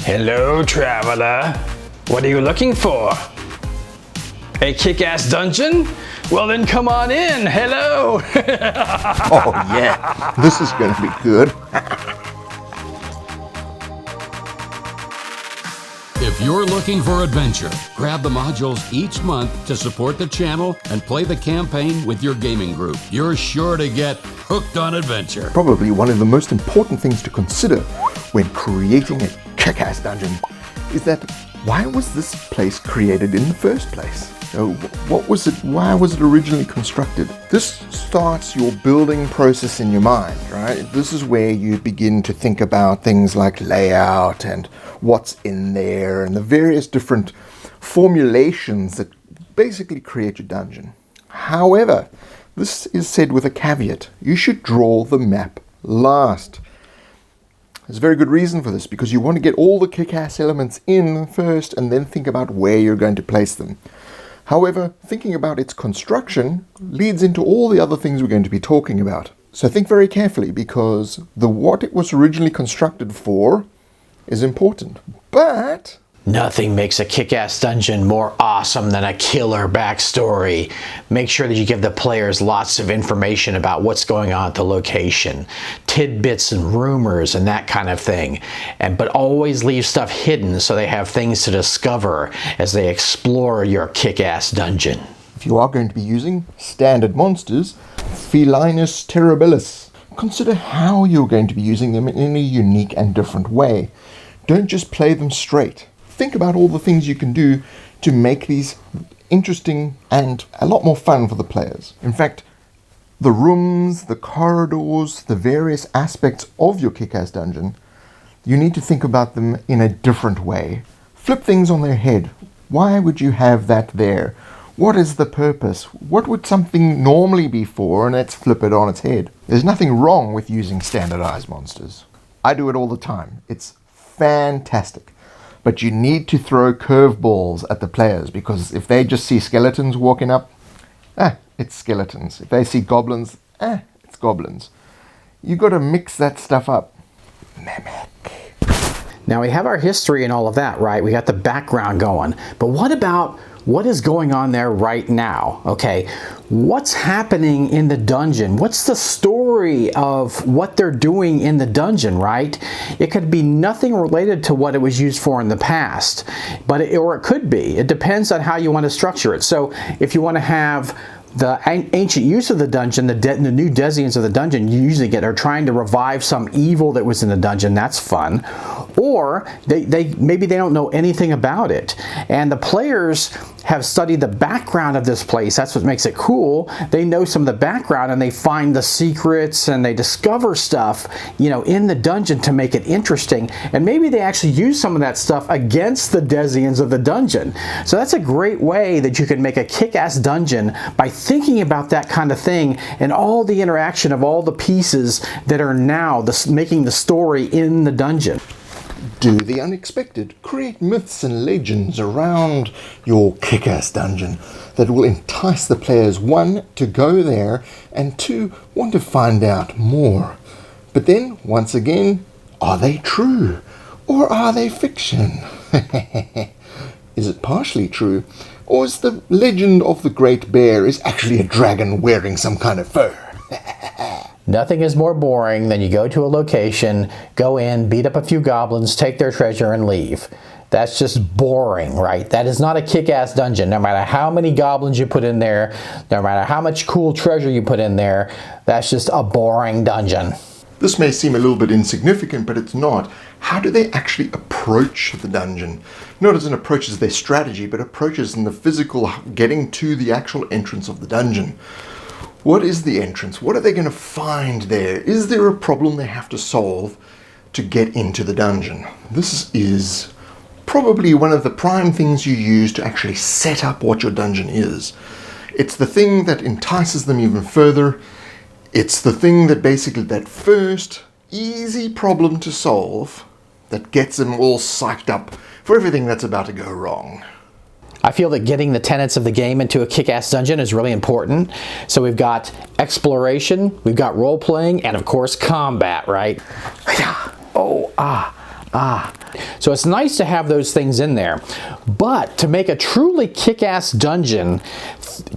Hello, traveler. What are you looking for? A kick-ass dungeon? Well then come on in. Hello. Oh yeah, this is going to be good. If you're looking for adventure, grab the modules each month to support the channel and play the campaign with your gaming group. You're sure to get hooked on adventure. Probably one of the most important things to consider when creating a kick-ass dungeon is that why was this place created in the first place? What was it? Why was it originally constructed? This starts your building process in your mind, right? This is where you begin to think about things like layout and what's in there and the various different formulations that basically create your dungeon. However, this is said with a caveat. You should draw the map last. There's a very good reason for this, because you want to get all the kick-ass elements in first and then think about where you're going to place them. However, thinking about its construction leads into all the other things we're going to be talking about. So think very carefully, because what it was originally constructed for is important. But Nothing makes a kick-ass dungeon more awesome than a killer backstory. Make sure that you give the players lots of information about what's going on at the location, tidbits and rumors and that kind of thing. But always leave stuff hidden so they have things to discover as they explore your kick-ass dungeon. if you are going to be using standard monsters, Felinus terribilis, consider how you're going to be using them in a unique and different way. Don't just play them straight. Think about all the things you can do to make these interesting and a lot more fun for the players. In fact, the rooms, the corridors, the various aspects of your kick-ass dungeon, you need to think about them in a different way. Flip things on their head. Why would you have that there? What is the purpose? What would something normally be for? And let's flip it on its head. There's nothing wrong with using standardized monsters. I do it all the time. It's fantastic. But you need to throw curveballs at the players, because if they just see skeletons walking up, it's skeletons. If they see goblins, it's goblins. You got to mix that stuff up. Mimic. Now we have our history and all of that, right? We got the background going. But what about what is going on there right now? Okay, what's happening in the dungeon? What's the story of what they're doing in the dungeon, right? It could be nothing related to what it was used for in the past, or it could be. It depends on how you want to structure it. So if you want to have the ancient use of the dungeon, the new Desians of the dungeon, you usually are trying to revive some evil that was in the dungeon. That's fun. Or maybe they don't know anything about it, and the players have studied the background of this place. That's what makes it cool. They know some of the background, and they find the secrets and they discover stuff, in the dungeon to make it interesting. And maybe they actually use some of that stuff against the Desians of the dungeon. So that's a great way that you can make a kick-ass dungeon, by thinking about that kind of thing and all the interaction of all the pieces that are now making the story in the dungeon. Do the unexpected. Create myths and legends around your kick-ass dungeon that will entice the players, 1, to go there, and 2, want to find out more. But then, once again, are they true? Or are they fiction? Is it partially true? Or is the legend of the Great Bear is actually a dragon wearing some kind of fur? Nothing is more boring than you go to a location, go in, beat up a few goblins, take their treasure, and leave. That's just boring, right? That is not a kick-ass dungeon. No matter how many goblins you put in there, no matter how much cool treasure you put in there, that's just a boring dungeon. This may seem a little bit insignificant, but it's not. How do they actually approach the dungeon? Not as an approach as their strategy, but approaches in the physical, getting to the actual entrance of the dungeon. What is the entrance? What are they going to find there? Is there a problem they have to solve to get into the dungeon? This is probably one of the prime things you use to actually set up what your dungeon is. It's the thing that entices them even further. It's the thing that basically, that first easy problem to solve, that gets them all psyched up for everything that's about to go wrong. I feel that getting the tenets of the game into a kick-ass dungeon is really important. So we've got exploration, we've got role-playing, and of course combat, right? So it's nice to have those things in there. But to make a truly kick-ass dungeon,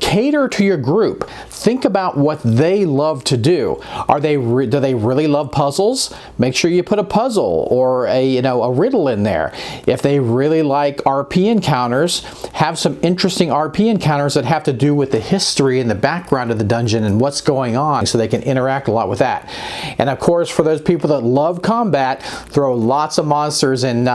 cater to your group. Think about what they love to do. Do they really love puzzles? Make sure you put a puzzle or a riddle in there. If they really like RP encounters, have some interesting RP encounters that have to do with the history and the background of the dungeon and what's going on, so they can interact a lot with that. And of course, for those people that love combat, throw lots of monsters and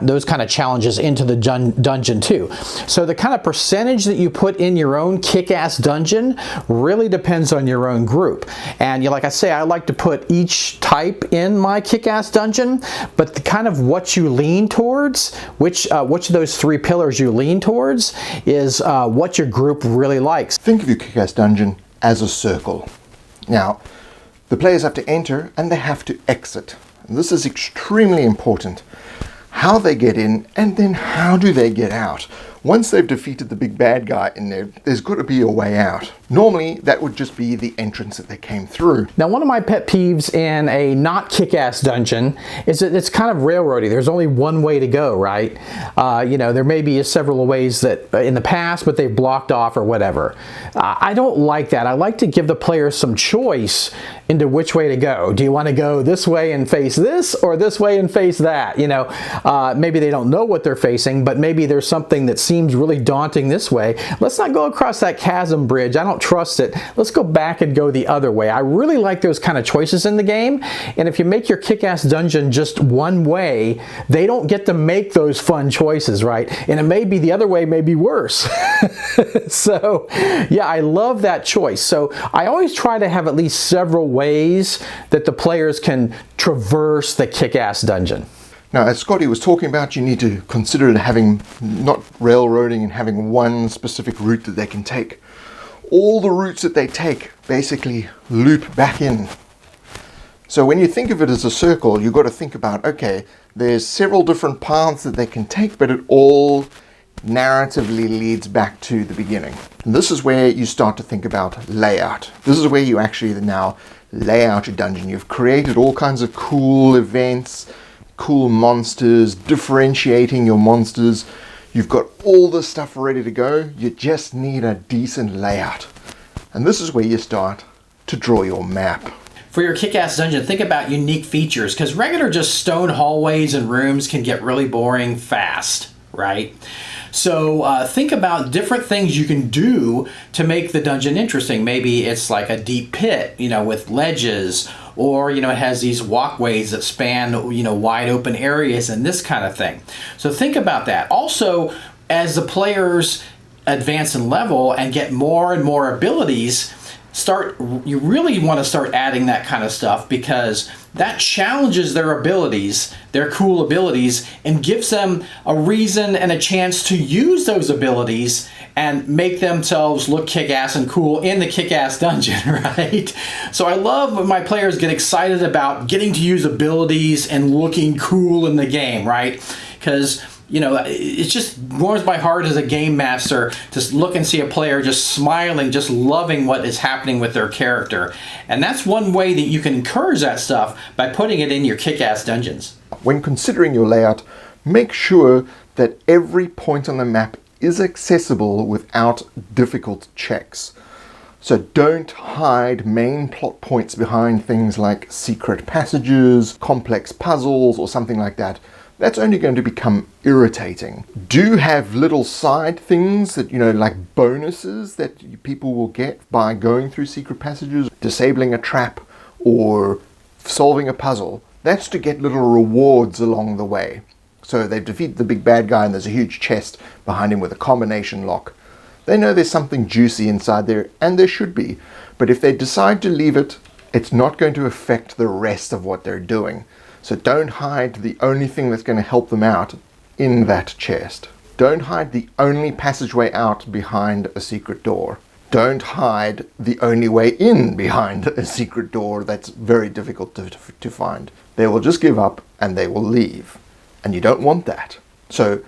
those kind of challenges into the dungeon too. So the kind of percentage that you put in your own kick-ass dungeon really depends on your own group. And like I say, I like to put each type in my kick-ass dungeon, but the kind of what you lean towards, which of those 3 pillars you lean towards, is what your group really likes. Think of your kick-ass dungeon as a circle. Now, the players have to enter and they have to exit. And this is extremely important. How they get in, and then how do they get out? Once they've defeated the big bad guy in there, there's got to be a way out. Normally, that would just be the entrance that they came through. Now, one of my pet peeves in a not kick-ass dungeon is that it's kind of railroady. There's only one way to go, right? There may be several ways that in the past, but they've blocked off or whatever. I don't like that. I like to give the players some choice into which way to go. Do you want to go this way and face this, or this way and face that? Maybe they don't know what they're facing, but maybe there's something that seems really daunting this way. Let's not go across that chasm bridge. I don't trust it. Let's go back and go the other way. I really like those kind of choices in the game. And if you make your kick-ass dungeon just one way, they don't get to make those fun choices, right? And it may be the other way may be worse. So, yeah, I love that choice. So I always try to have at least several ways that the players can traverse the kick-ass dungeon. Now, as Scotty was talking about, you need to consider having not railroading and having one specific route that they can take. All the routes that they take basically loop back in. So when you think of it as a circle, you've got to think about, okay, there's several different paths that they can take, but it all narratively leads back to the beginning. And this is where you start to think about layout. This is where you actually now lay out your dungeon. You've created all kinds of cool events, cool monsters, differentiating your monsters. You've got all this stuff ready to go. You just need a decent layout. And this is where you start to draw your map. For your kick-ass dungeon, think about unique features, because regular just stone hallways and rooms can get really boring fast, right? So think about different things you can do to make the dungeon interesting. Maybe it's like a deep pit, with ledges, or, it has these walkways that span, wide open areas and this kind of thing. So think about that. Also, as the players advance in level and get more and more abilities, you really want to start adding that kind of stuff, because that challenges their abilities, their cool abilities, and gives them a reason and a chance to use those abilities and make themselves look kick-ass and cool in the kick-ass dungeon, right? So I love when my players get excited about getting to use abilities and looking cool in the game, right? Because it just warms my heart as a game master to look and see a player just smiling, just loving what is happening with their character. And that's one way that you can encourage that stuff, by putting it in your kick-ass dungeons. When considering your layout, make sure that every point on the map is accessible without difficult checks. So don't hide main plot points behind things like secret passages, complex puzzles, or something like that. That's only going to become irritating. Do have little side things that, like bonuses that people will get by going through secret passages, disabling a trap, or solving a puzzle. That's to get little rewards along the way. So they've defeated the big bad guy and there's a huge chest behind him with a combination lock. They know there's something juicy inside there, and there should be. But if they decide to leave it, it's not going to affect the rest of what they're doing. So don't hide the only thing that's going to help them out in that chest. Don't hide the only passageway out behind a secret door. Don't hide the only way in behind a secret door that's very difficult to find. They will just give up and they will leave. And you don't want that. So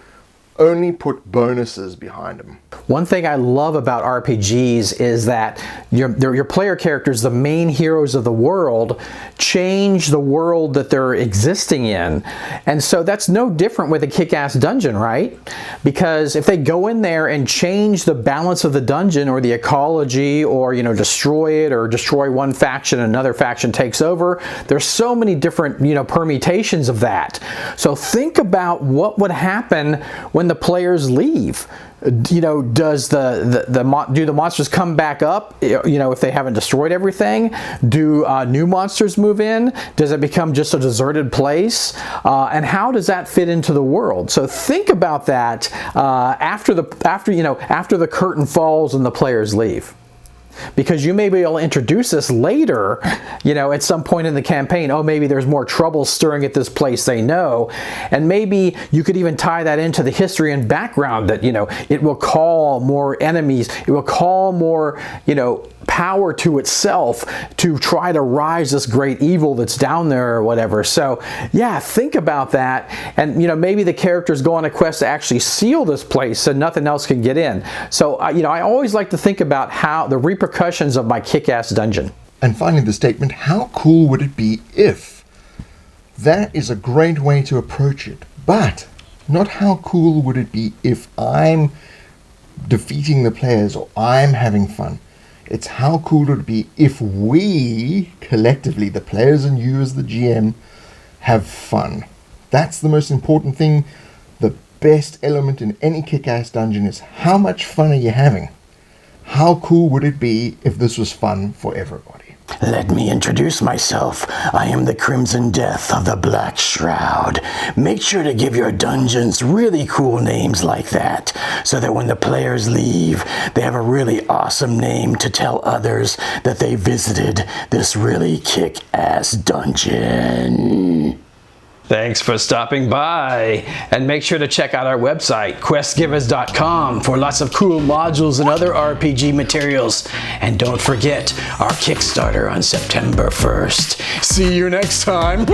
only put bonuses behind them. One thing I love about RPGs is that your player characters, the main heroes of the world, change the world that they're existing in. And so that's no different with a kick-ass dungeon, right? Because if they go in there and change the balance of the dungeon or the ecology, or destroy it, or destroy one faction, another faction takes over, there's so many different permutations of that. So think about what would happen when the players leave. Do the monsters come back up, if they haven't destroyed everything? Do new monsters move in? Does it become just a deserted place? And how does that fit into the world? So think about that after the curtain falls and the players leave. Because you may be able to introduce this later, at some point in the campaign. Oh, maybe there's more trouble stirring at this place they know. And maybe you could even tie that into the history and background that, it will call more enemies. It will call more, power to itself to try to rise this great evil that's down there or whatever. So yeah, think about that. And maybe the characters go on a quest to actually seal this place so nothing else can get in. So I always like to think about how the repercussions of my kick-ass dungeon. And finally, the statement, how cool would it be if? That is a great way to approach it. But not how cool would it be if I'm defeating the players or I'm having fun. It's how cool would it be if we, collectively, the players and you as the GM, have fun. That's the most important thing. The best element in any kick-ass dungeon is how much fun are you having? How cool would it be if this was fun for everybody? Let me introduce myself. I am the Crimson Death of the Black Shroud. Make sure to give your dungeons really cool names like that, so that when the players leave, they have a really awesome name to tell others that they visited this really kick-ass dungeon. Thanks for stopping by, and make sure to check out our website, questgivers.com, for lots of cool modules and other RPG materials. And don't forget our Kickstarter on September 1st. See you next time.